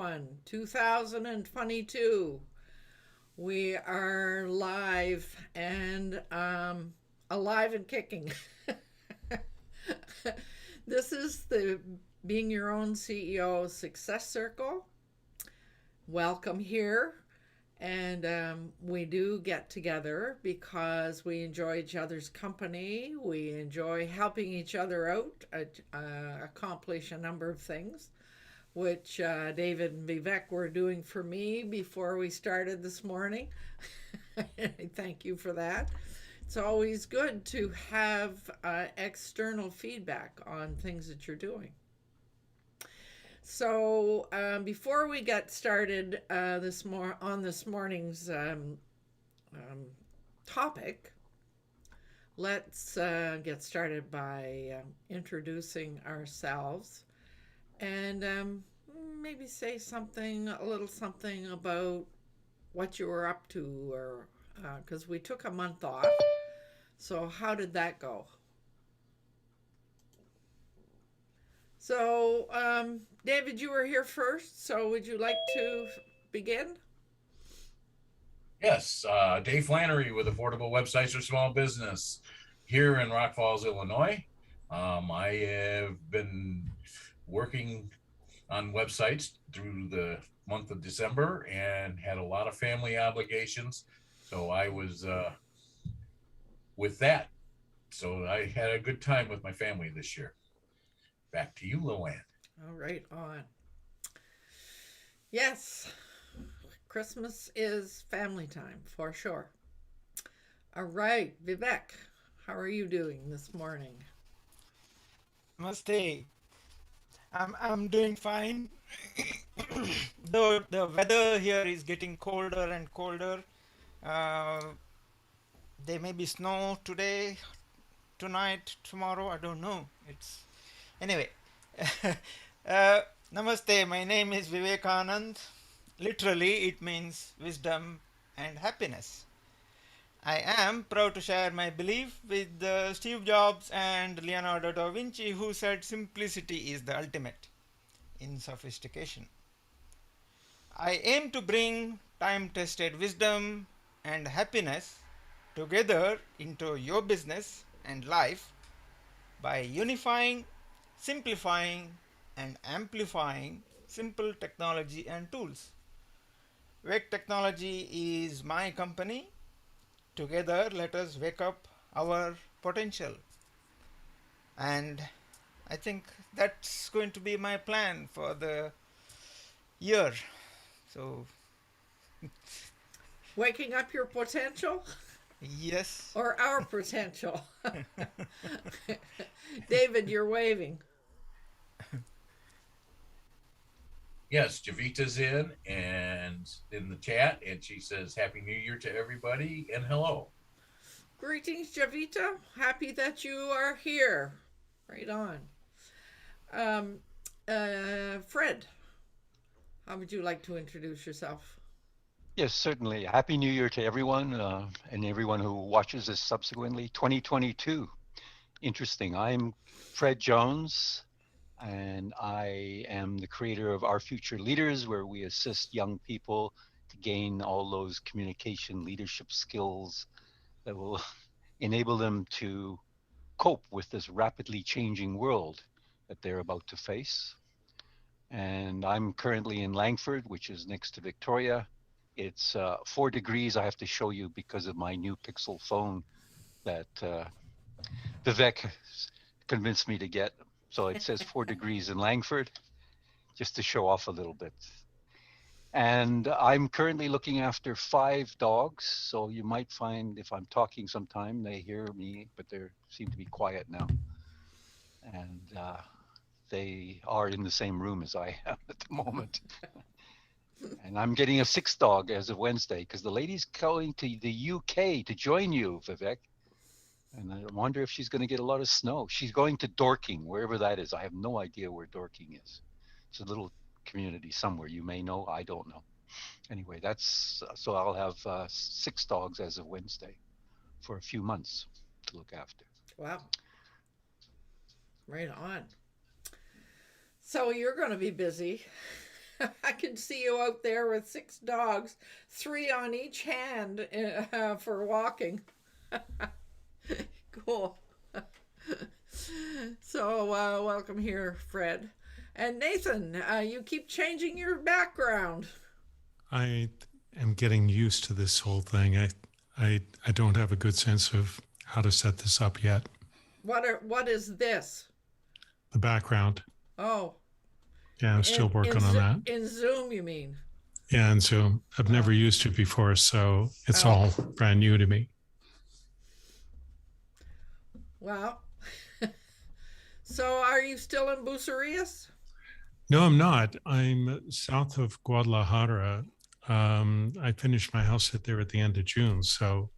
1, 2022. We are live and alive and kicking. This is the Being Your Own CEO Success Circle. Welcome here. And we do get together because we enjoy each other's company. We enjoy helping each other out, accomplish a number of things, which David and Vivek were doing for me before we started this morning. Thank you for that. It's always good to have external feedback on things that you're doing. So before we get started on this morning's topic, let's get started by introducing ourselves and maybe say a little something about what you were up to, or because we took a month off. So how did that go? So, David, you were here first, so would you like to begin? Yes, Dave Flannery with Affordable Websites for Small Business here in Rock Falls, Illinois. I have been working on websites through the month of December and had a lot of family obligations. So I was with that. So I had a good time with my family this year. Back to you, LowellAnn. All right, on. Yes, Christmas is family time for sure. All right, Vivek, how are you doing this morning? Namaste. I'm doing fine. Though the weather here is getting colder and colder. Uh, there may be snow today, tonight, tomorrow. I don't know. It's anyway. Namaste. My name is Vivekanand. Literally, it means wisdom and happiness. I am proud to share my belief with Steve Jobs and Leonardo da Vinci, who said simplicity is the ultimate in sophistication. I aim to bring time tested wisdom and happiness together into your business and life by unifying, simplifying, and amplifying simple technology and tools. Wake Technology is my company. Together, let us wake up our potential. And I think that's going to be my plan for the year. So, Waking up your potential yes. or our potential? David, you're waving. Yes, Javita's in the chat, and she says Happy New Year to everybody and hello. Greetings, Javita. Happy that you are here. Right on. Um, Fred, how would you like to introduce yourself? Yes, certainly. Happy New Year to everyone and everyone who watches this subsequently. 2022. Interesting. I'm Fred Jones, and I am the creator of Our Future Leaders, where we assist young people to gain all those communication leadership skills that will enable them to cope with this rapidly changing world that they're about to face. And I'm currently in Langford, which is next to Victoria. It's 4 degrees. I have to show you because of my new Pixel phone that Vivek convinced me to get. So it says 4 degrees in Langford, just to show off a little bit. And I'm currently looking after 5 dogs. So you might find if I'm talking sometime, they hear me, but they seem to be quiet now. And they are in the same room as I am at the moment. And I'm getting a 6th dog as of Wednesday because the lady's going to the UK to join you, Vivek. And I wonder if she's going to get a lot of snow. She's going to Dorking, wherever that is. I have no idea where Dorking is. It's a little community somewhere. You may know. I don't know. Anyway, that's so I'll have 6 dogs as of Wednesday for a few months to look after. Wow. Right on. So you're going to be busy. I can see you out there with 6 dogs, 3 on each hand for walking. Cool. So, welcome here, Fred. And Nathan, you keep changing your background. I am getting used to this whole thing. I don't have a good sense of how to set this up yet. What is this? The background. Oh, Yeah, I'm still working on that. In Zoom, you mean? Yeah, and so I've never used it before, so it's all brand new to me. Wow. So, are you still in Bucerias? No, I'm not. I'm south of Guadalajara. I finished my house sit there at the end of June, so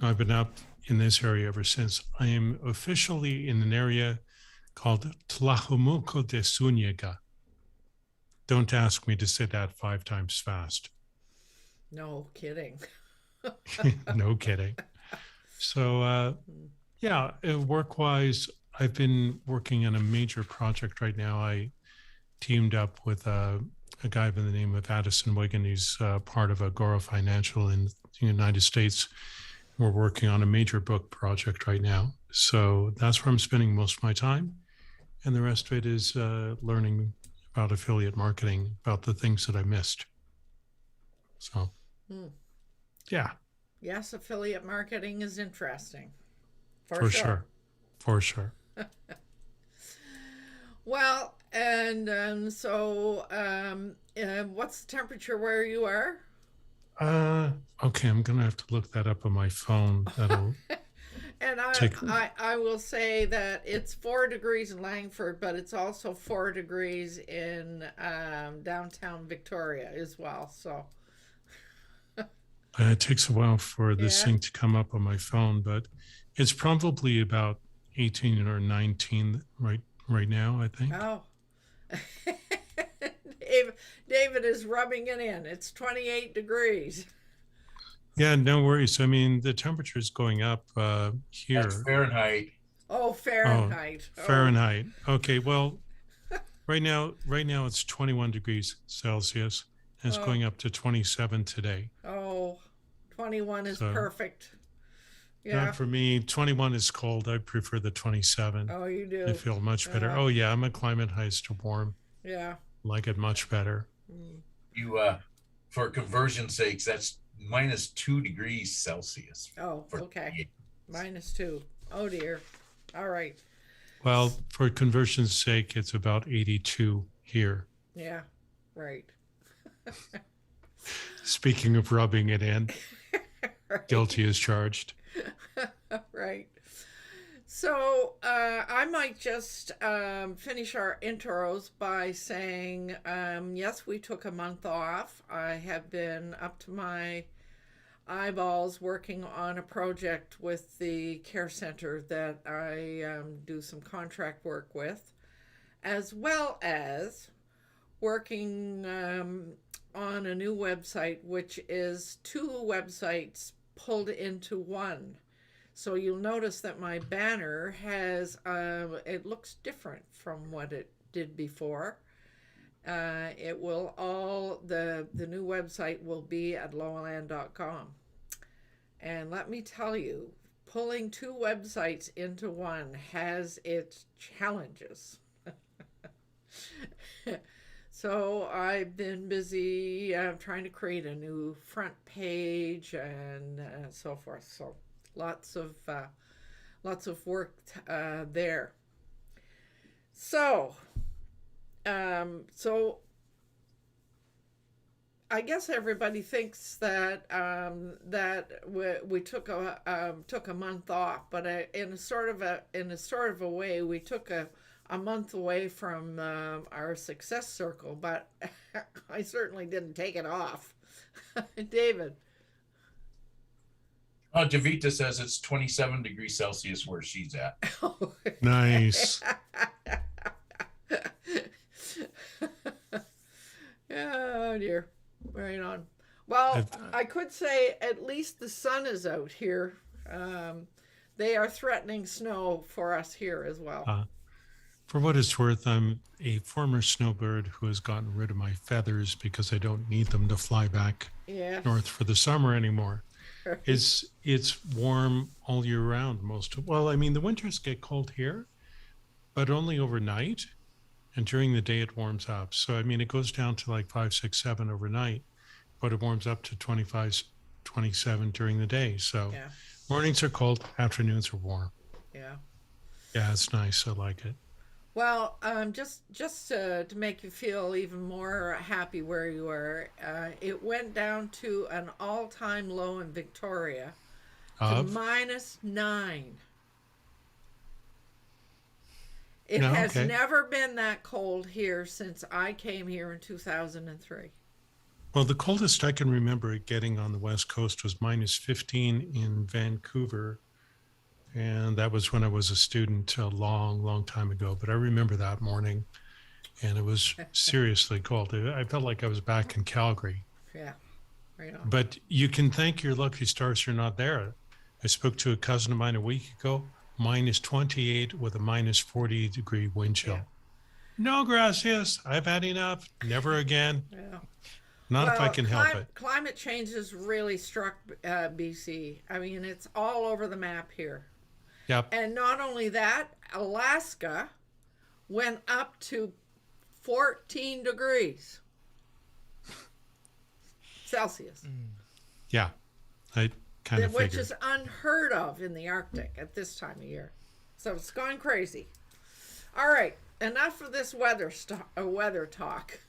I've been up in this area ever since. I am officially in an area called Tlajumulco de Zúñiga. Don't ask me to say that 5 times fast. No kidding. No kidding. So, yeah, work-wise, I've been working on a major project right now. I teamed up with a guy by the name of Addison Wigan. He's part of Agora Financial in the United States. We're working on a major book project right now. So that's where I'm spending most of my time. And the rest of it is learning about affiliate marketing, about the things that I missed. So, yeah. Yes, affiliate marketing is interesting. For sure. For sure. Well, and so what's the temperature where you are? Okay, I'm gonna have to look that up on my phone. That'll And I will say that it's 4 degrees in Langford, but it's also 4 degrees in downtown Victoria as well. So it takes a while for this Yeah. thing to come up on my phone, but it's probably about 18 or 19 right now, I think. oh, David is rubbing it in. It's 28 degrees. Yeah, no worries. I mean, the temperature is going up here. That's Fahrenheit. Oh, Fahrenheit. Fahrenheit. Okay, well, right now it's 21 degrees Celsius, and it's going up to 27 today. Oh, 21 is So- perfect. Yeah. Not for me. 21 is cold. I prefer the 27. Oh, you do. I feel much better. Oh yeah, I'm a climatized to warm. Yeah. Like it much better. You for conversion sakes, that's -2 degrees Celsius. Oh, for- okay. -2. Oh dear. All right. Well, for conversion's sake, it's about 82 here. Yeah. Right. Speaking of rubbing it in, Right. guilty as charged. Right. So I might just finish our intros by saying, yes, we took a month off. I have been up to my eyeballs working on a project with the care center that I do some contract work with, as well as working on a new website, which is 2 websites pulled into one. So you'll notice that my banner has, it looks different from what it did before. It will the new website will be at LowellAnn.com. And let me tell you, pulling 2 websites into one has its challenges. So I've been busy trying to create a new front page and so forth. So lots of work there. So I guess everybody thinks that we took a month off, but in a sort of a way, we took a month away from our success circle, but I certainly didn't take it off. David. Javita says it's 27 degrees Celsius where she's at. Nice. Oh dear. Right on. Well, I could say at least the sun is out here. They are threatening snow for us here as well. For what it's worth, I'm a former snowbird who has gotten rid of my feathers because I don't need them to fly back Yeah. north for the summer anymore. Right. It's warm all year round. Well, I mean, the winters get cold here, but only overnight, and during the day it warms up. So I mean, it goes down to like 5, 6, 7 overnight, but it warms up to 25, 27 during the day. So Yeah. mornings are cold, afternoons are warm. Yeah. Yeah, it's nice. I like it. Well, just to make you feel even more happy where you are, it went down to an all-time low in Victoria to Of -9. It No, has okay. never been that cold here since I came here in 2003. Well, the coldest I can remember it getting on the West Coast was -15 in Vancouver. And that was when I was a student a long, long time ago. But I remember that morning, and it was seriously cold. I felt like I was back in Calgary. Yeah, right on. But you can thank your lucky stars you're not there. I spoke to a cousin of mine a week ago, -28 with a -40-degree wind chill. Yeah. No, gracias. I've had enough. Never again. Yeah. Not if I Well, can help it. climate change has really struck BC. I mean, it's all over the map here. Yep. And not only that, Alaska went up to 14 degrees Celsius, Yeah. I kind of which figured. is unheard of in the Arctic at this time of year. So it's gone crazy. All right, enough of this weather talk.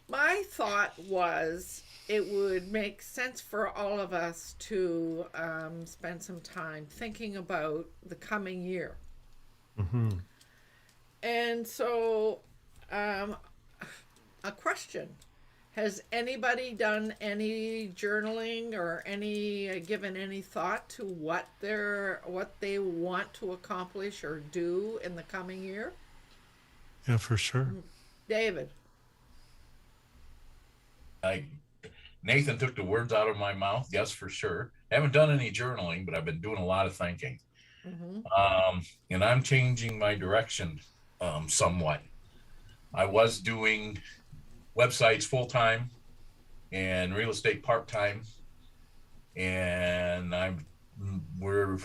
My thought was it would make sense for all of us to spend some time thinking about the coming year. Mm-hmm. And so, a question. Has anybody done any journaling or given any thought to what they want to accomplish or do in the coming year? Yeah, for sure. David. Nathan took the words out of my mouth. Yes, for sure. Haven't done any journaling, but I've been doing a lot of thinking. Mm-hmm. And I'm changing my direction somewhat. I was doing websites full-time and real estate part-time, and we're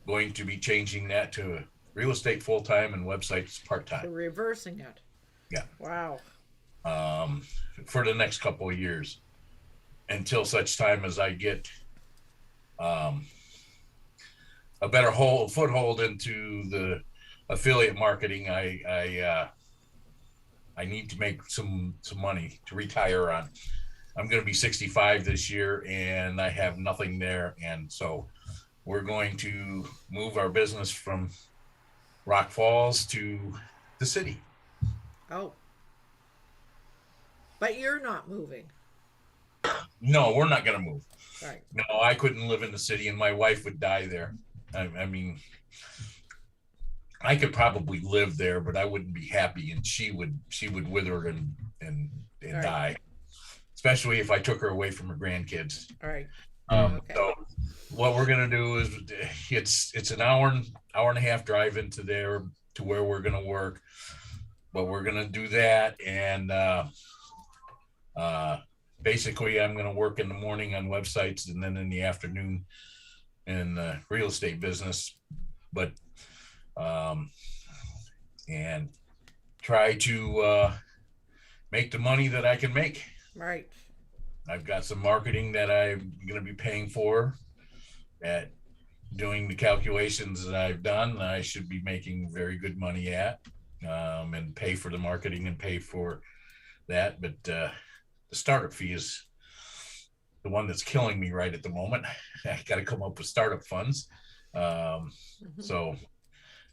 going to be changing that to real estate full-time and websites So part-time. reversing it. Yeah. Wow. For the next couple of years, until such time as I get a better foothold into the affiliate marketing. I need to make some money to retire on. I'm going to be 65 this year, and I have nothing there, and so we're going to move our business from Rock Falls to the city. Oh. But you're not moving. No, we're not going to move. Right. No, I couldn't live in the city, and my wife would die there. I mean, I could probably live there, but I wouldn't be happy, and she would wither and Right. die. Especially if I took her away from her grandkids. All right. Okay. So what we're gonna do is it's an hour and a half drive into there to where we're gonna work, but we're gonna do that, and basically I'm gonna work in the morning on websites and then in the afternoon in the real estate business, but and try to make the money that I can make. Right. I've got some marketing that I'm going to be paying for. At doing the calculations that I've done, I should be making very good money at, and pay for the marketing and pay for that. But the startup fee is the one that's killing me right at the moment. I got to come up with startup funds. So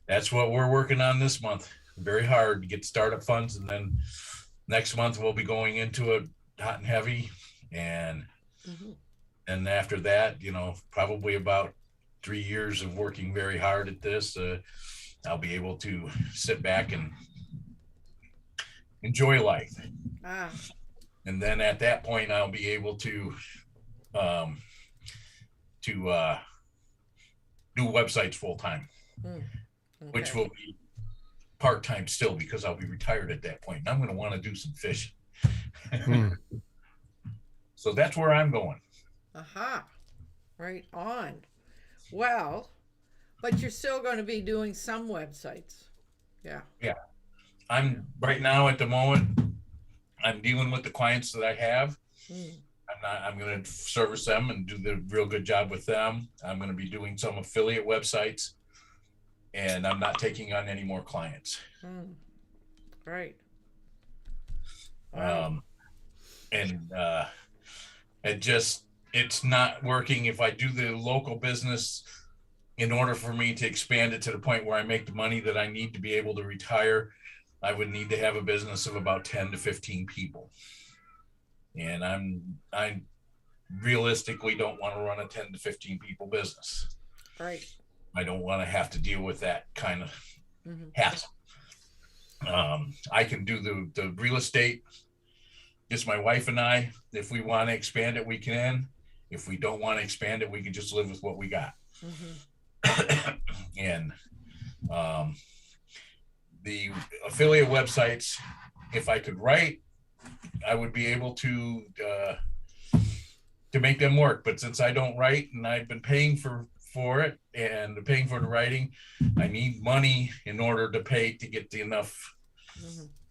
that's what we're working on this month. Very hard to get startup funds, and then next month we'll be going into it hot and heavy, and and after that, probably about 3 years of working very hard at this, I'll be able to sit back and enjoy life. And then at that point I'll be able to do websites full time, which will be part-time still because I'll be retired at that point, and I'm going to want to do some fishing. So that's where I'm going. Aha. Right on. Well, but you're still going to be doing some websites. Yeah. Yeah. I'm right now at the moment, I'm dealing with the clients that I have. I'm going to service them and do the real good job with them. I'm going to be doing some affiliate websites, and I'm not taking on any more clients. Right. Wow. It's not working. If I do the local business, in order for me to expand it to the point where I make the money that I need to be able to retire, I would need to have a business of about 10 to 15 people. And I realistically don't want to run a 10 to 15 people business. Right. I don't want to have to deal with that kind of hassle. I can do the real estate, just my wife and I. If we want to expand it, we can. If we don't want to expand it, we can just live with what we got. And the affiliate websites, if I could write, I would be able to make them work. But since I don't write, and I've been paying for it and paying for the writing, I need money in order to pay to get enough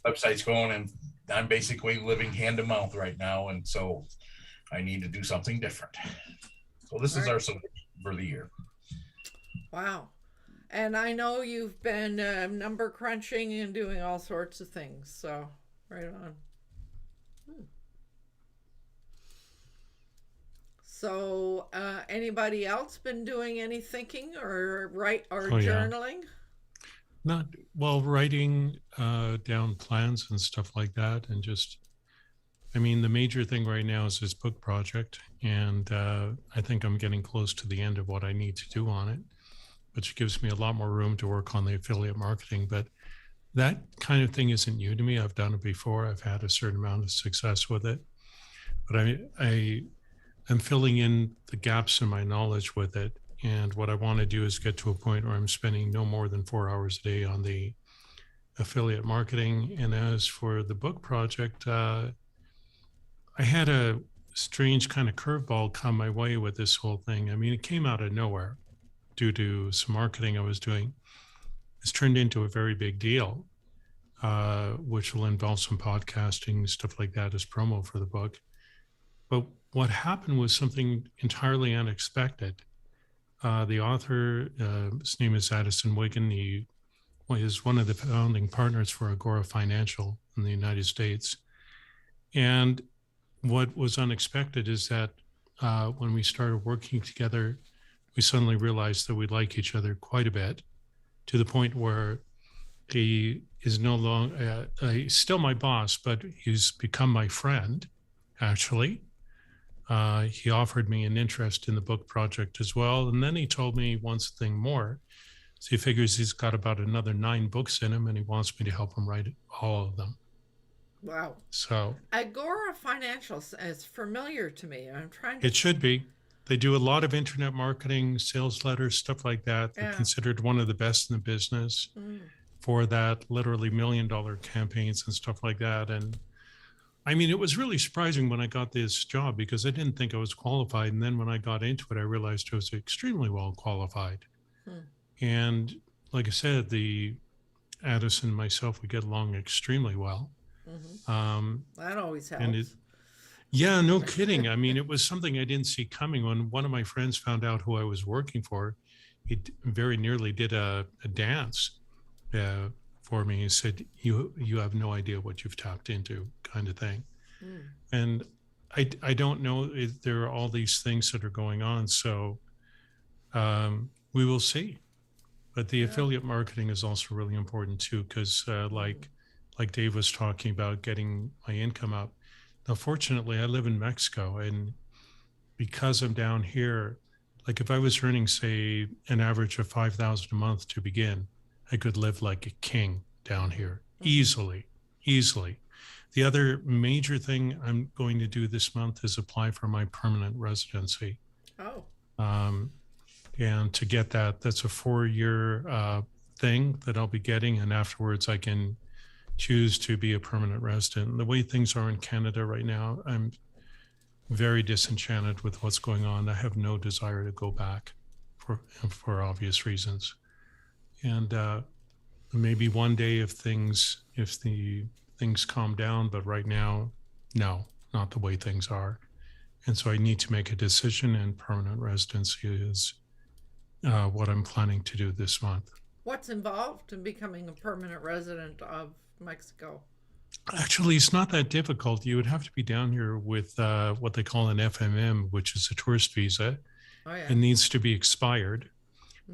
websites going, and I'm basically living hand to mouth right now, and so I need to do something different. So this is our solution for the year. Wow. And I know you've been number crunching and doing all sorts of things, so right on. So anybody else been doing any thinking or journaling? Not well, writing down plans and stuff like that, and just, I mean, the major thing right now is this book project, and I think I'm getting close to the end of what I need to do on it, which gives me a lot more room to work on the affiliate marketing. But that kind of thing isn't new to me. I've done it before. I've had a certain amount of success with it, but I'm filling in the gaps in my knowledge with it. And what I want to do is get to a point where I'm spending no more than 4 hours a day on the affiliate marketing. And as for the book project, I had a strange kind of curveball come my way with this whole thing. I mean, it came out of nowhere due to some marketing I was doing. It's turned into a very big deal, which will involve some podcasting, stuff like that as promo for the book. But what happened was something entirely unexpected. The author, his name is Addison Wiggin. He is one of the founding partners for Agora Financial in the United States. And what was unexpected is that when we started working together, we suddenly realized that we like each other quite a bit, to the point where he is no longer, he's still my boss, but he's become my friend, actually. He offered me an interest in the book project as well. And then he told me one thing more. So he figures he's got about another 9 books in him, and he wants me to help him write all of them. Wow. So Agora Financial is familiar to me. I'm trying to... It should be. They do a lot of internet marketing, sales letters, stuff like that. They're considered one of the best in the business for that, literally $1 million campaigns and stuff like that. And I mean, it was really surprising when I got this job because I didn't think I was qualified. And then when I got into it, I realized I was extremely well qualified. And like I said, the Addison and myself, we get along extremely well. That always helps. Yeah, no kidding. I mean, it was something I didn't see coming. When one of my friends found out who I was working for, he very nearly did a dance for me. He said, you have no idea what you've tapped into, kind of thing. And I don't know if there are all these things that are going on. So we will see. But the affiliate marketing is also really important too, because like Dave was talking about getting my income up. Now, fortunately, I live in Mexico, and because I'm down here, like if I was earning, say, an average of $5,000 a month to begin, I could live like a king down here easily. The other major thing I'm going to do this month is apply for my permanent residency. And to get that, that's a 4-year thing that I'll be getting, and afterwards I can choose to be a permanent resident. The way things are in Canada right now, I'm very disenchanted with what's going on. I have no desire to go back for obvious reasons. And maybe one day if the things calm down, but right now, no, not the way things are. And so I need to make a decision, and permanent residency is what I'm planning to do this month. What's involved in becoming a permanent resident of Mexico? Actually, it's not that difficult. You would have to be down here with what they call an FMM, which is a tourist visa. Oh, yeah. It needs to be expired.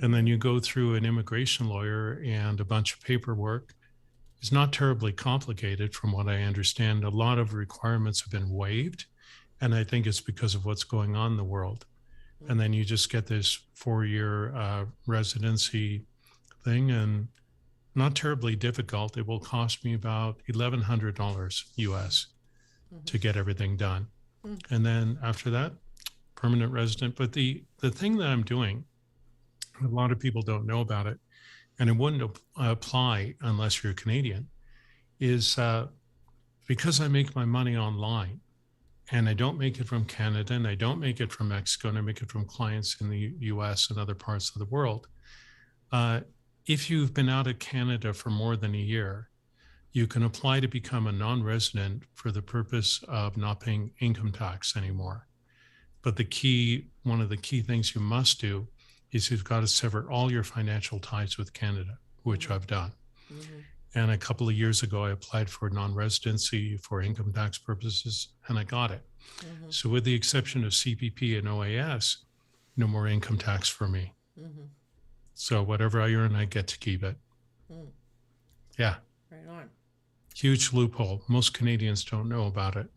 And then you go through an immigration lawyer and a bunch of paperwork. It's not terribly complicated from what I understand. A lot of requirements have been waived. And I think it's because of what's going on in the world. And then you just get this 4-year residency thing, and not terribly difficult. It will cost me about $1,100 US to get everything done. And then after that, permanent resident. But the thing that I'm doing, a lot of people don't know about it, and it wouldn't apply unless you're a Canadian, is because I make my money online, and I don't make it from Canada, and I don't make it from Mexico, and I make it from clients in the US and other parts of the world. If you've been out of Canada for more than a year, you can apply to become a non-resident for the purpose of not paying income tax anymore. But one of the key things you must do is you've got to sever all your financial ties with Canada, which I've done. And a couple of years ago, I applied for non-residency for income tax purposes, and I got it. So with the exception of CPP and OAS, no more income tax for me. So whatever I earn, I get to keep it. Yeah. Right on. Huge loophole. Most Canadians don't know about it.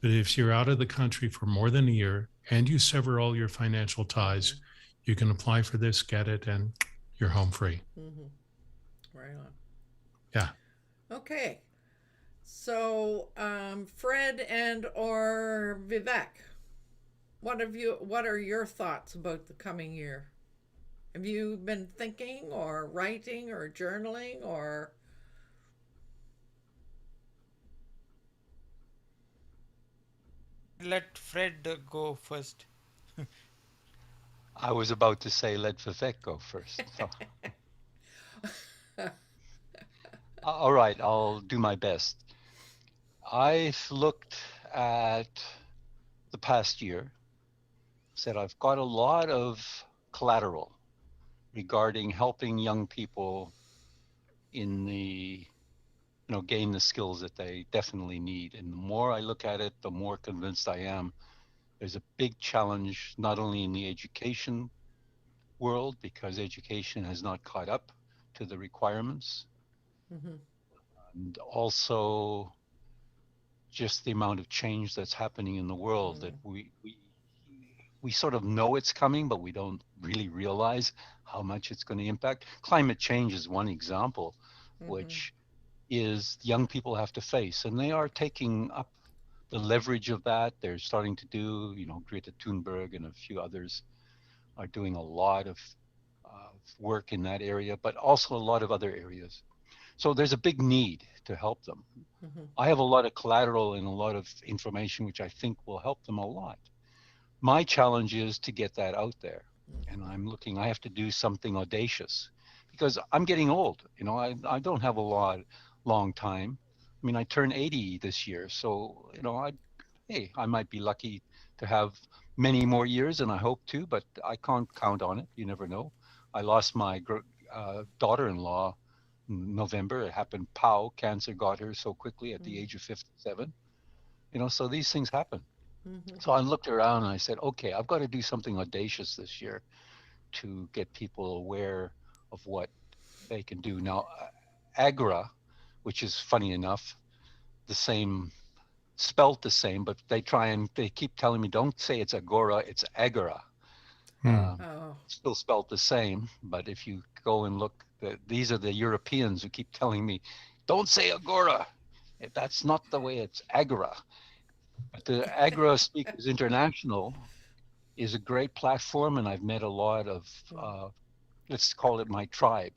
But if you're out of the country for more than a year and you sever all your financial ties, you can apply for this, get it, and you're home free. Right on. Yeah. Okay. So, Fred and or Vivek, what are your thoughts about the coming year? Have you been thinking or writing or journaling or? Let Fred go first. I was about to say, let Vivek go first. So. All right, I'll do my best. I've looked at the past year, said I've got a lot of collateral regarding helping young people in the, gain the skills that they definitely need. And the more I look at it, the more convinced I am there's a big challenge, not only in the education world, because education has not caught up to the requirements, and also just the amount of change that's happening in the world that we sort of know it's coming, but we don't really realize how much it's going to impact. Climate change is one example, which is young people have to face, and they are taking up the leverage of that. They're starting to do, Greta Thunberg and a few others are doing a lot of work in that area, but also a lot of other areas. So there's a big need to help them. I have a lot of collateral and a lot of information which I think will help them a lot. My challenge is to get that out there. And I have to do something audacious because I'm getting old. I don't have a long time. I mean, I turn 80 this year. So, I might be lucky to have many more years, and I hope to, but I can't count on it. You never know. I lost my daughter-in-law in November. It happened. Cancer got her so quickly at the age of 57. So these things happen. So I looked around and I said, okay, I've got to do something audacious this year to get people aware of what they can do. Now, AGRA, which is funny enough, spelt the same, but they keep telling me, don't say it's Agora, it's Agora. Still spelt the same, but if you go and look, these are the Europeans who keep telling me, don't say Agora. That's not the way, it's Agora. But the Agora Speakers International is a great platform, and I've met a lot of, let's call it my tribe.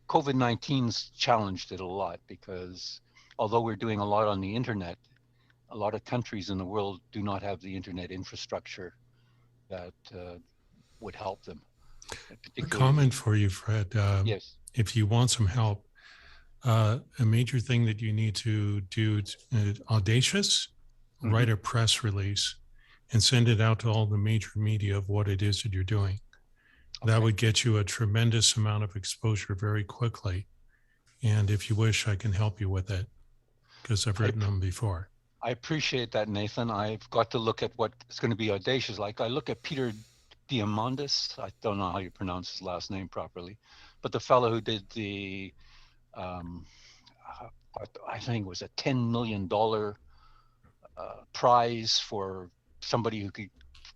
COVID-19's challenged it a lot because although we're doing a lot on the internet, a lot of countries in the world do not have the internet infrastructure that would help them. A Particularly, comment for you, Fred. yes. If you want some help, a major thing that you need to do, audacious, write a press release and send it out to all the major media of what it is that you're doing. Okay. That would get you a tremendous amount of exposure very quickly. And if you wish, I can help you with it because I've written them before. I appreciate that, Nathan. I've got to look at what is going to be audacious. Like I look at Peter Diamandis. I don't know how you pronounce his last name properly, but the fellow who did the, I think it was a $10 million prize for somebody who could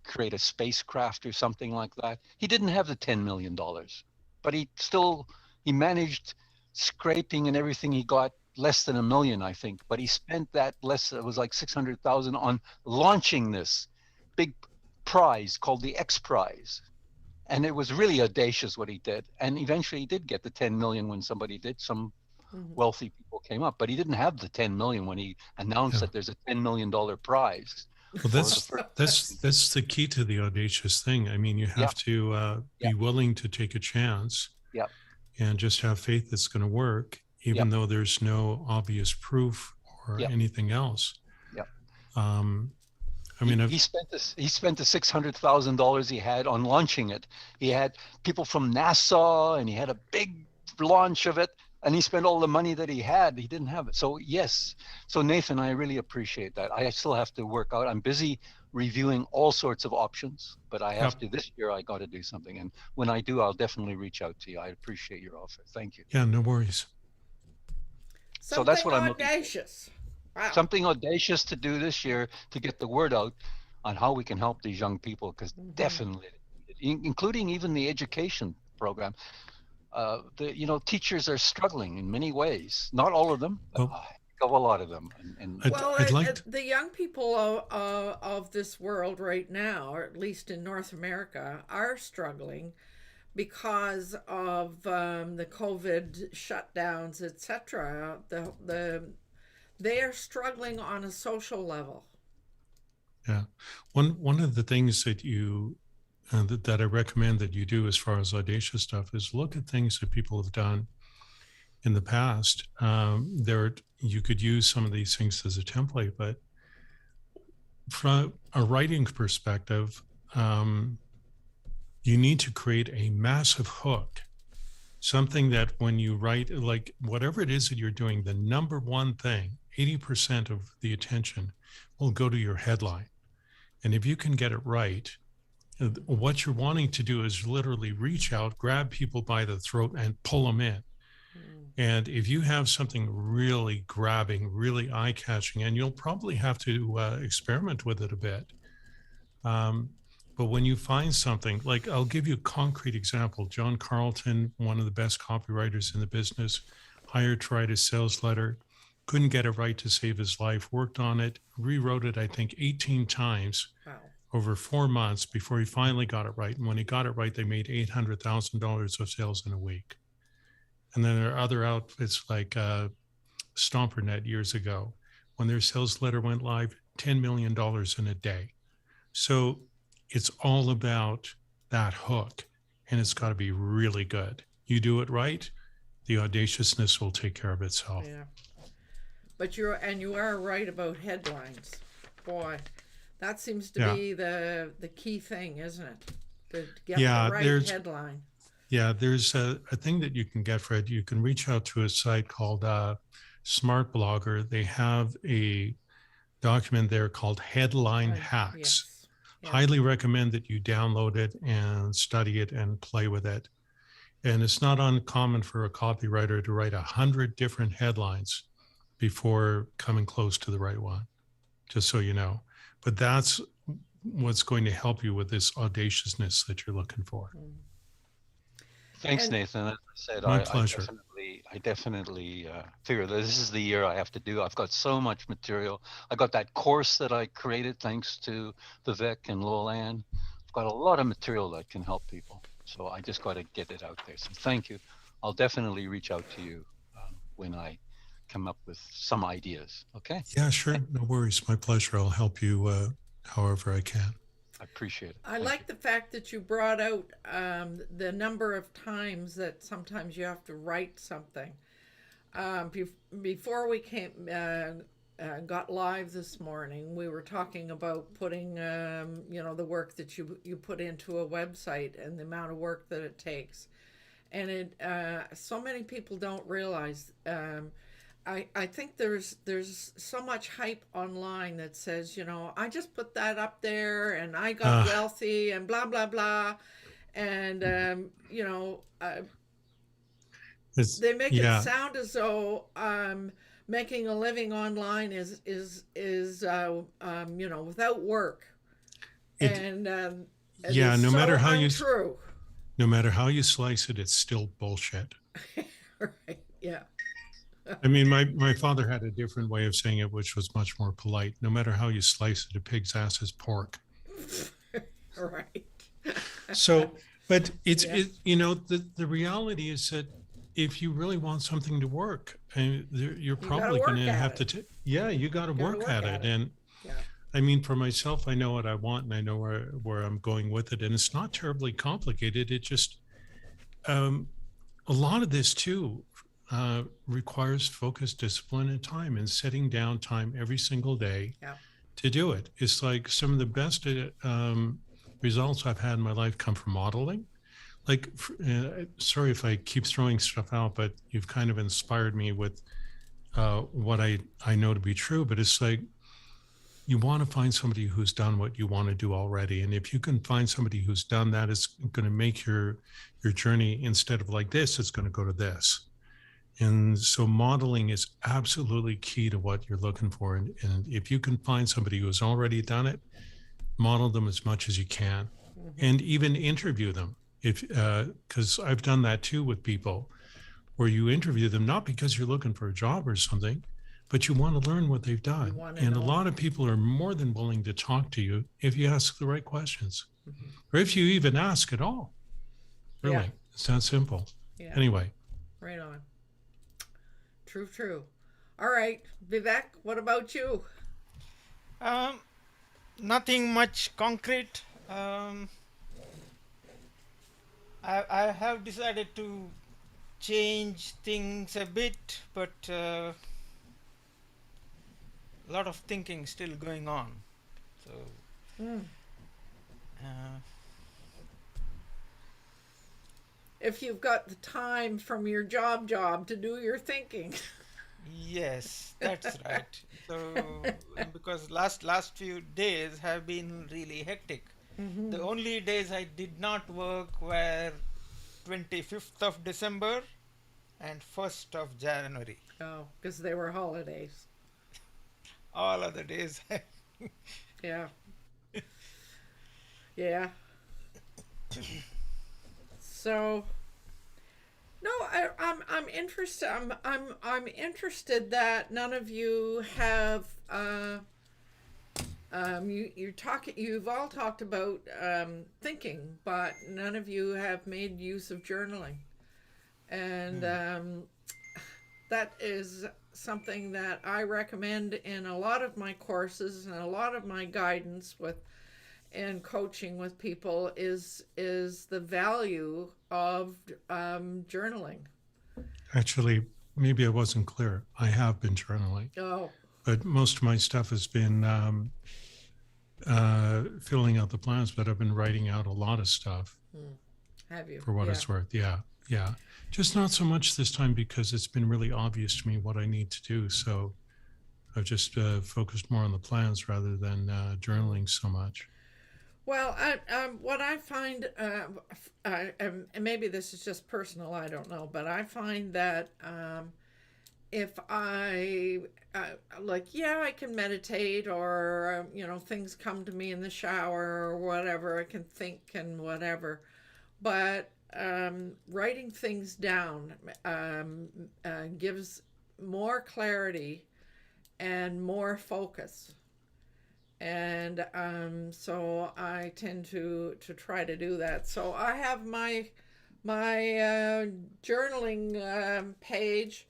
create a spacecraft or something like that. He didn't have the $10 million, but he managed scraping and everything. He got less than $1 million, I think, but he spent it was like 600,000 on launching this big prize called the X Prize. And it was really audacious what he did. And eventually he did get the 10 million when somebody did. Some wealthy people came up, but he didn't have the 10 million when he announced that there's a $10 million prize. Well, that's the key to the audacious thing. I mean, you have to be willing to take a chance and just have faith that's going to work, even though there's no obvious proof or anything else. I mean, he spent the $600,000 he had on launching it. He had people from NASA, and he had a big launch of it. And he spent all the money that he had. He didn't have it. So yes. So Nathan, I really appreciate that. I still have to work out. I'm busy reviewing all sorts of options, but I have to. This year, I got to do something. And when I do, I'll definitely reach out to you. I appreciate your offer. Thank you. Yeah, no worries. So that's what I'm looking for. Wow. Something audacious to do this year to get the word out on how we can help these young people, because definitely, including even the education program. Teachers are struggling in many ways. Not all of them, but a lot of them. The young people of this world right now, or at least in North America, are struggling because of the COVID shutdowns, etc. They are struggling on a social level. Yeah, one of the things that you that I recommend that you do as far as audacious stuff is look at things that people have done in the past. You could use some of these things as a template, but from a writing perspective, you need to create a massive hook, something that when you write, like whatever it is that you're doing, the number one thing, 80% of the attention will go to your headline. And if you can get it right, what you're wanting to do is literally reach out, grab people by the throat and pull them in. And if you have something really grabbing, really eye-catching, and you'll probably have to experiment with it a bit. But when you find something, like I'll give you a concrete example. John Carlton, one of the best copywriters in the business, hired to write a sales letter, couldn't get it right to save his life, worked on it, rewrote it, I think 18 times. Wow. Over 4 months before he finally got it right. And when he got it right, they made $800,000 of sales in a week. And then there are other outfits like Stompernet years ago, when their sales letter went live, $10 million in a day. So it's all about that hook, and it's got to be really good. You do it right, the audaciousness will take care of itself. Yeah. But you are right about headlines. Boy, that seems to be the key thing, isn't it? To get the right headline. Yeah, there's a thing that you can get, Fred. You can reach out to a site called Smart Blogger. They have a document there called Headline Hacks. Yes. Highly recommend that you download it and study it and play with it. And it's not uncommon for a copywriter to write 100 different headlines before coming close to the right one, just so you know. But that's what's going to help you with this audaciousness that you're looking for. Thanks, Nathan. As I said, my pleasure. I definitely figure that this is the year I have to do. I've got so much material. I got that course that I created thanks to Vivek and LowellAnn. I've got a lot of material that can help people. So I just got to get it out there. So thank you. I'll definitely reach out to you when I come up with some ideas. Okay. Yeah, sure. No worries. My pleasure. I'll help you however I can. I appreciate it. I Thank like you. the fact that you brought out the number of times that sometimes you have to write something. Before we got live this morning, we were talking about putting, the work that you put into a website and the amount of work that it takes. And so many people don't realize. I think there's so much hype online that says, I just put that up there and I got Uh, wealthy and blah blah blah, and it's, they make it yeah, sound as though making a living online is without work, it, and it yeah, is so untrue. no matter how you slice it, it's still bullshit. Right? Yeah. I mean, my father had a different way of saying it, which was much more polite. No matter how you slice it, a pig's ass is pork. Right. So, but Yeah. the reality is that if you really want something to work, and you're You got to probably going work to at have it. to, yeah, you got to You got to work work at at it. it. And Yeah. I mean, for myself, I know what I want and I know where I'm going with it. And it's not terribly complicated. It just, um, a lot of this too requires focus, discipline, and time, and setting down time every single day Yeah. to do it. It's like some of the best results I've had in my life come from modeling. Like, sorry if I keep throwing stuff out, but you've kind of inspired me with what I know to be true. But it's like you want to find somebody who's done what you want to do already, and if you can find somebody who's done that, it's going to make your journey, instead of like this, it's going to go to this. And so modeling is absolutely key to what you're looking for. And if you can find somebody who's already done it, model them as much as you can, Mm-hmm. and even interview them. If because I've done that too with people, where you interview them not because you're looking for a job or something, but you want to learn what they've You done. want to And a know. lot of people are more than willing to talk to you if you ask the right questions, Mm-hmm. or if you even ask at all. Yeah. Really, it's that simple. Yeah. Anyway, Right on. True. True. All right, Vivek. What about you? Um, Nothing much concrete. I have decided to change things a bit, but a lot of thinking still going on. So, Mm. uh, If you've got the time from your job to do your thinking. yes, that's right. So, because last few days have been really hectic. The Mm-hmm. only days I did not work were 25th of December and 1st of January. Oh, because they were holidays. All other days. Yeah. Yeah. So no, I'm interested. I'm interested that none of you have. You've all talked about thinking, but none of you have made use of journaling, and that is something that I recommend in a lot of my courses and a lot of my guidance with and coaching with people is the value of journaling. actually, maybe I wasn't clear. I have been journaling, Oh, but most of my stuff has been filling out the plans, but I've been writing out a lot of stuff have you? for what Yeah. it's worth. Yeah. Yeah. Just not so much this time because it's been really obvious to me what I need to do. So I've just focused more on the plans rather than journaling so much. Well, what I find, and maybe this is just personal, I don't know, but I find that if yeah, I can meditate or, things come to me in the shower or whatever, I can think and whatever. But writing things down gives more clarity and more focus. And so I tend to try to do that. So I have my journaling page.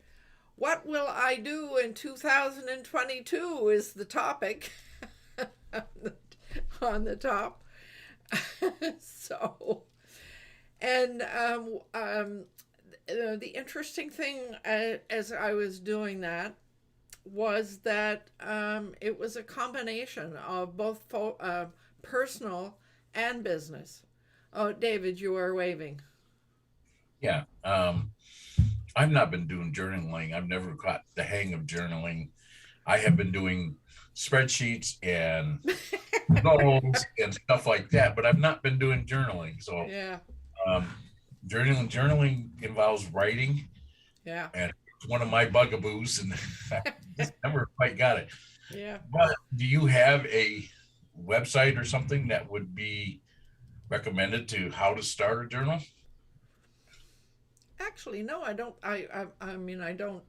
What will I do in 2022 is the topic on the top. So, and the interesting thing as I was doing that was that it was a combination of both personal and business. Oh, David, you are waving. Yeah. I've not been doing journaling. I've never got the hang of journaling. I have been doing spreadsheets and goals and stuff like that, but I've not been doing journaling. So Yeah, um, journaling involves writing, yeah, and it's one of my bugaboos, and I just never quite got it. yeah. But do you have a website or something that would be recommended to how to start a journal? Actually, no, I don't. I mean, I don't.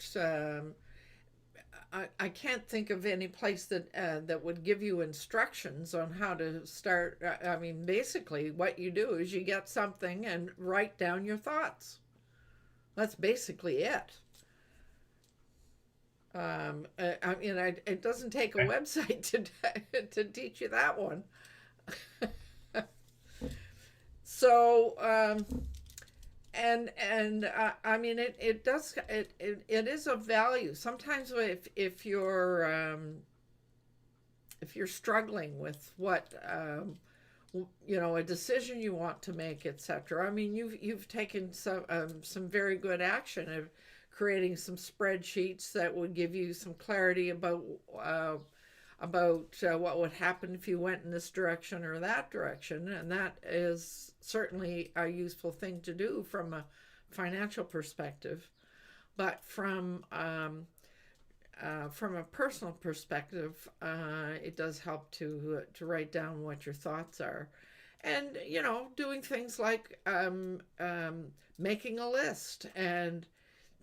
I can't think of any place that would give you instructions on how to start. I mean, basically, what you do is you get something and write down your thoughts. That's basically it. I mean, it doesn't take a website to teach you that one. So, I mean, it does it is of value. Sometimes if you're struggling with what a decision you want to make, etc. I mean, you've taken some very good action of creating some spreadsheets that would give you some clarity about what would happen if you went in this direction or that direction, and that is certainly a useful thing to do from a financial perspective. But from a personal perspective, it does help to write down what your thoughts are, and doing things like making a list and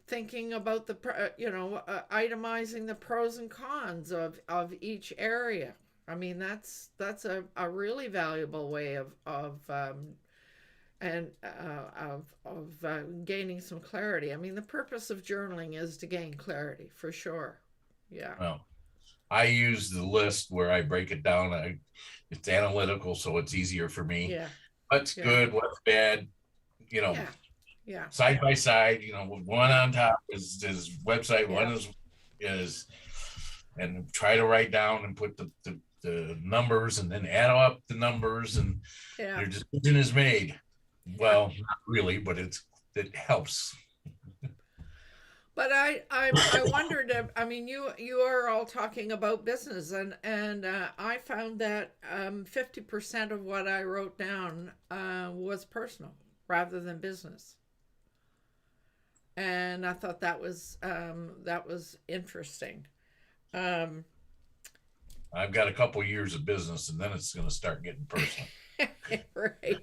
thinking about itemizing the pros and cons of each area. I mean, that's a really valuable way of gaining some clarity. I mean, the purpose of journaling is to gain clarity, for sure. Yeah. Well, I use the list where I break it down. It's analytical, so it's easier for me. Yeah. What's Yeah. good, what's bad, Yeah. Yeah. side by side. One on top is website, Yeah. one is, and try to write down and put the numbers, and then add up the numbers, and Yeah. your decision is made. Well, not really, but it helps. But I wondered if, I mean, you are all talking about business, and I found that 50% of what I wrote down was personal rather than business, and I thought that was interesting. Um, I've got a couple years of business, and then it's going to start getting personal. right.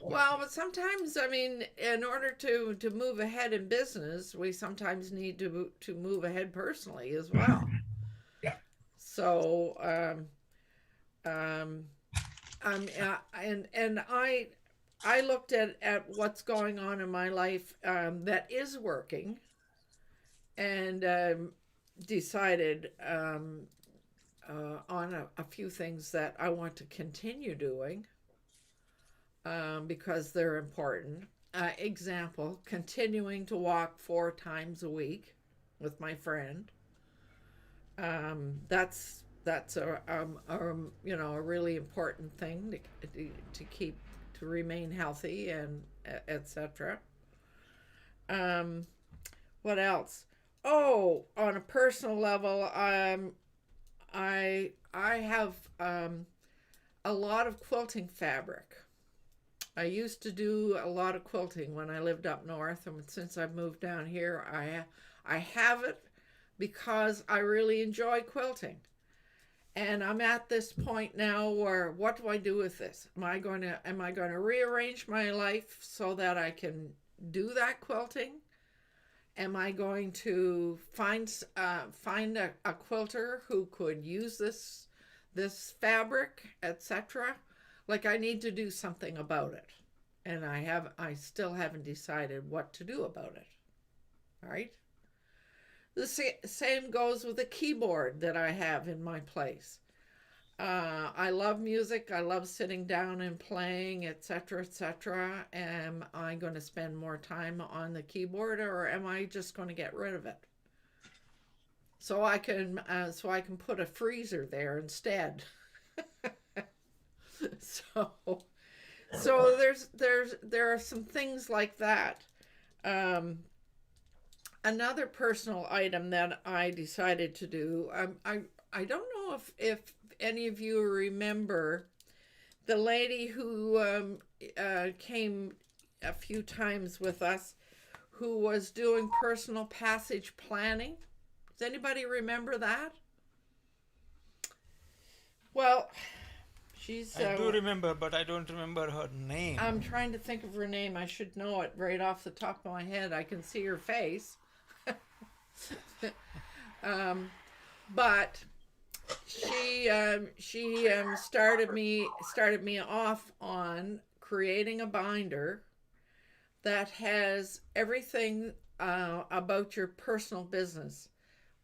Well, but sometimes, I mean, in order to move ahead in business, we sometimes need to move ahead personally as well. Yeah. So, um, and I looked at what's going on in my life that is working, and decided on a few things that I want to continue doing. Because they're important. Example: continuing to walk 4 times a week with my friend. That's a really important thing to keep, to remain healthy, and etc. What else? Oh, on a personal level, I have a lot of quilting fabric. I used to do a lot of quilting when I lived up north, and since I've moved down here, I have it because I really enjoy quilting. And I'm at this point now where, what do I do with this? Am I going to rearrange my life so that I can do that quilting? Am I going to find a quilter who could use this fabric, etc.? Like, I need to do something about it. and I still haven't decided what to do about it. All right. The same goes with the keyboard that I have in my place. I love music. I love sitting down and playing, etc., etc. Am I going to spend more time on the keyboard, or am I just going to get rid of it? So I can put a freezer there instead. so there are some things like that. Another personal item that I decided to do. I don't know if any of you remember the lady who came a few times with us, who was doing personal passage planning. Does anybody remember that? Well, she's. I do remember, but I don't remember her name. I'm trying to think of her name. I should know it right off the top of my head. I can see her face. But she started me off on creating a binder that has everything about your personal business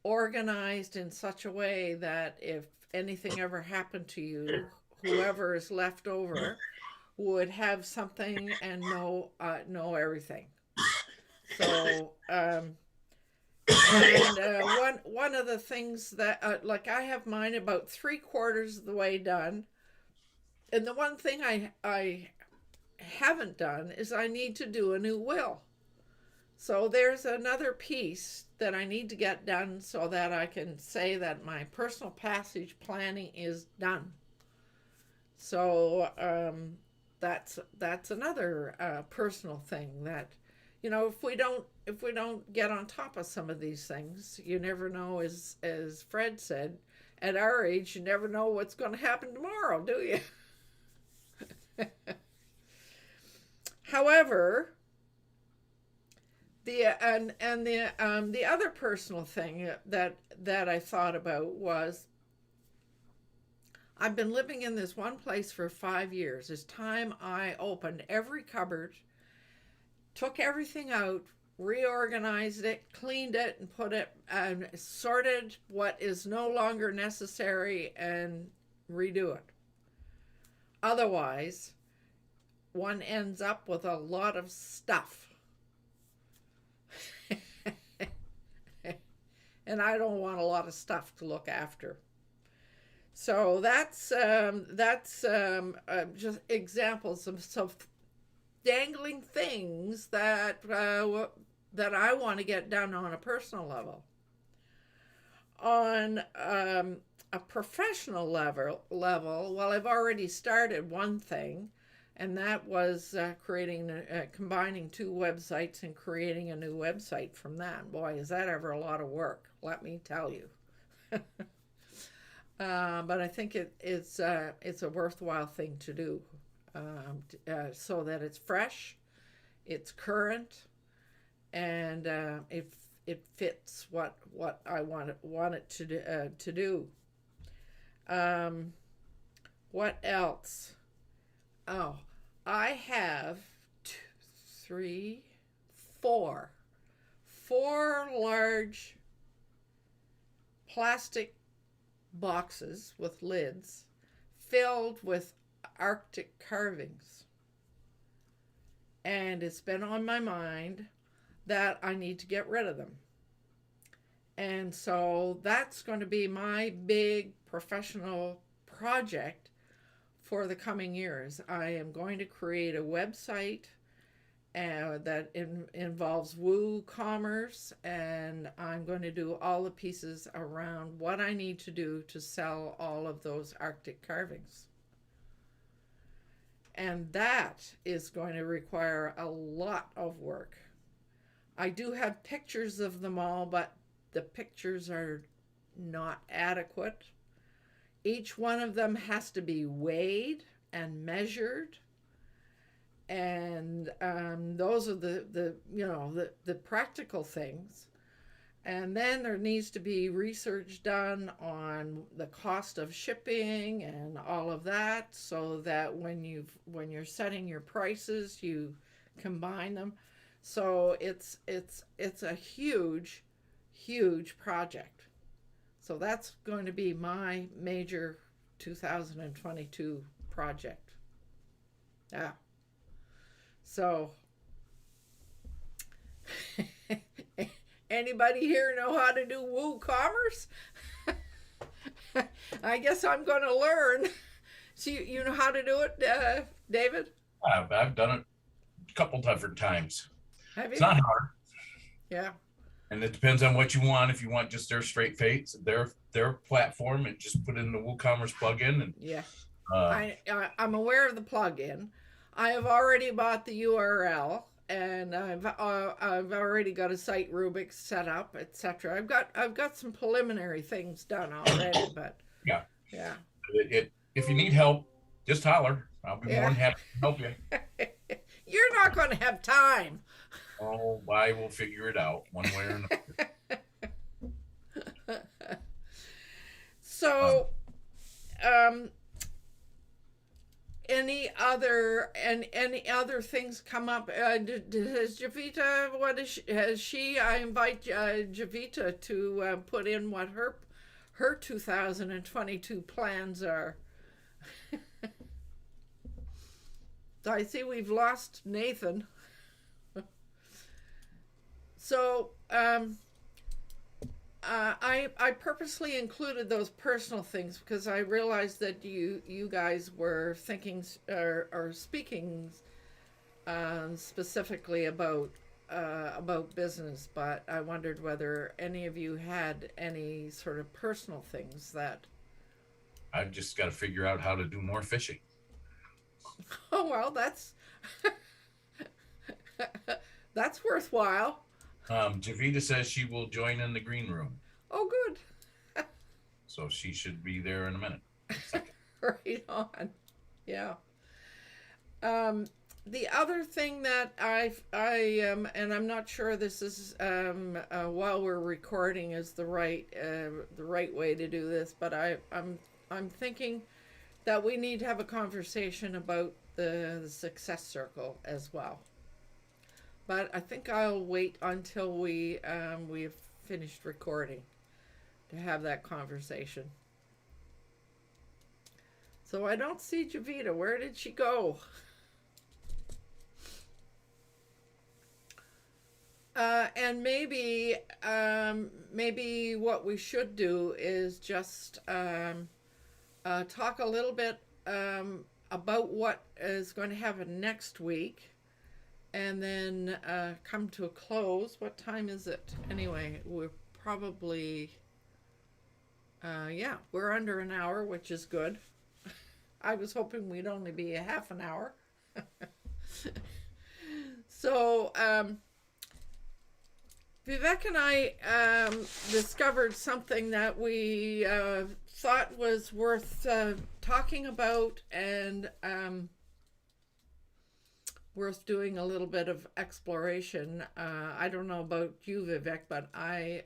organized in such a way that if anything ever happened to you, whoever is left over would have something and know everything. So one of the things that like I have mine about 3/4 of the way done, and the one thing I haven't done is I need to do a new will. So there's another piece that I need to get done so that I can say that my personal passage planning is done. So that's another personal thing that, you know, if we don't get on top of some of these things, you never know. As Fred said, at our age, you never know what's going to happen tomorrow, do you? However, the other personal thing that I thought about was, I've been living in this one place for 5 years. It's time I opened every cupboard, took everything out, reorganized it, cleaned it, and put it and sorted what is no longer necessary and redo it. Otherwise, one ends up with a lot of stuff. And I don't want a lot of stuff to look after. So that's just examples of some dangling things that I want to get done on a personal level. On a professional level, well, I've already started one thing, and that was combining 2 websites and creating a new website from that. Boy, is that ever a lot of work, let me tell you. But I think it's a worthwhile thing to do, so that it's fresh, it's current, and it fits what I want it to do. What else? Oh, I have 4 large plastic boxes with lids filled with Arctic carvings. And it's been on my mind that I need to get rid of them. And so that's going to be my big professional project for the coming years. I am going to create a website that involves WooCommerce, and I'm going to do all the pieces around what I need to do to sell all of those Arctic carvings. And that is going to require a lot of work. I do have pictures of them all, but the pictures are not adequate. Each one of them has to be weighed and measured. And those are the practical things. And then there needs to be research done on the cost of shipping and all of that, so that when you're setting your prices, you combine them. So it's a huge project. So that's going to be my major 2022 project. Yeah. So anybody here know how to do WooCommerce? I guess I'm going to learn. So you know how to do it, David? I've done it a couple different times. Have It's you? not hard, Yeah. and it depends on what you want. If you want just their straight face, their platform, and just put in the WooCommerce plugin, and Yeah. uh, I'm aware of the plugin. I have already bought the URL, and I've already got a site Rubik set up, etc. I've got some preliminary things done already, but yeah, yeah. if you need help, just holler. I'll be more Yeah. than happy to help you. You're not going to have time. Oh, I will figure it out one way or another. So, any other things come up? Has Javita? Has she? I invite Javita to put in what her 2022 plans are. So I see we've lost Nathan. So I purposely included those personal things because I realized that you guys were thinking or speaking specifically about business, but I wondered whether any of you had any sort of personal things that. I've just got to figure out how to do more fishing. Oh well, that's that's worthwhile. Javita says she will join in the green room, Oh, good. so she should be there in a minute. Right on. Yeah. The other thing that and I'm not sure this is while we're recording is the right way to do this, but I'm thinking that we need to have a conversation about the success circle as well. But I think I'll wait until we've finished recording to have that conversation. So I don't see Javita. Where did she go? And maybe what we should do is just talk a little bit about what is going to happen next week, and then come to a close. What time is it anyway? We're probably we're under an hour, which is good. I was hoping we'd only be a half an hour. So Vivek and I discovered something that we thought was worth talking about, and worth doing a little bit of exploration. I don't know about you, Vivek, but I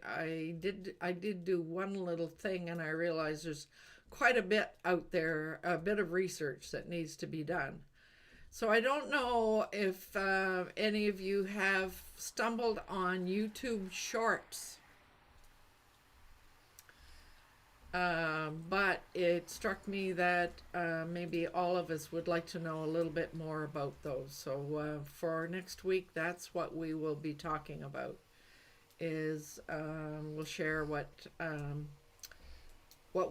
did do one little thing, and I realized there's quite a bit out there, a bit of research that needs to be done. So I don't know if any of you have stumbled on YouTube Shorts. But it struck me that maybe all of us would like to know a little bit more about those. So for next week, that's what we will be talking about. Is we'll share what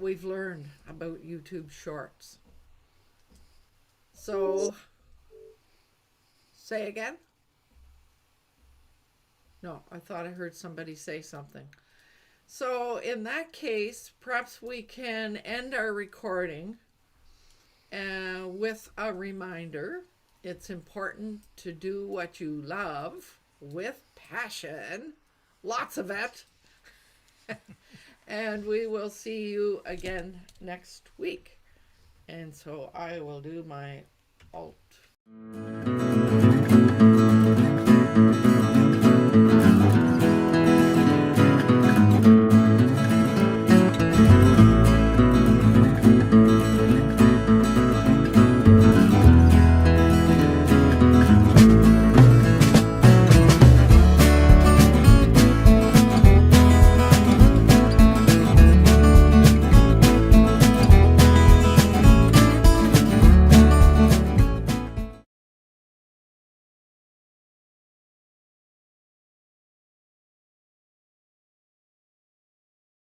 we've learned about YouTube Shorts. So, say again? No, I thought I heard somebody say something. So in that case, perhaps we can end our recording with a reminder. It's important to do what you love with passion, lots of it. And we will see you again next week. And so I will do my alt.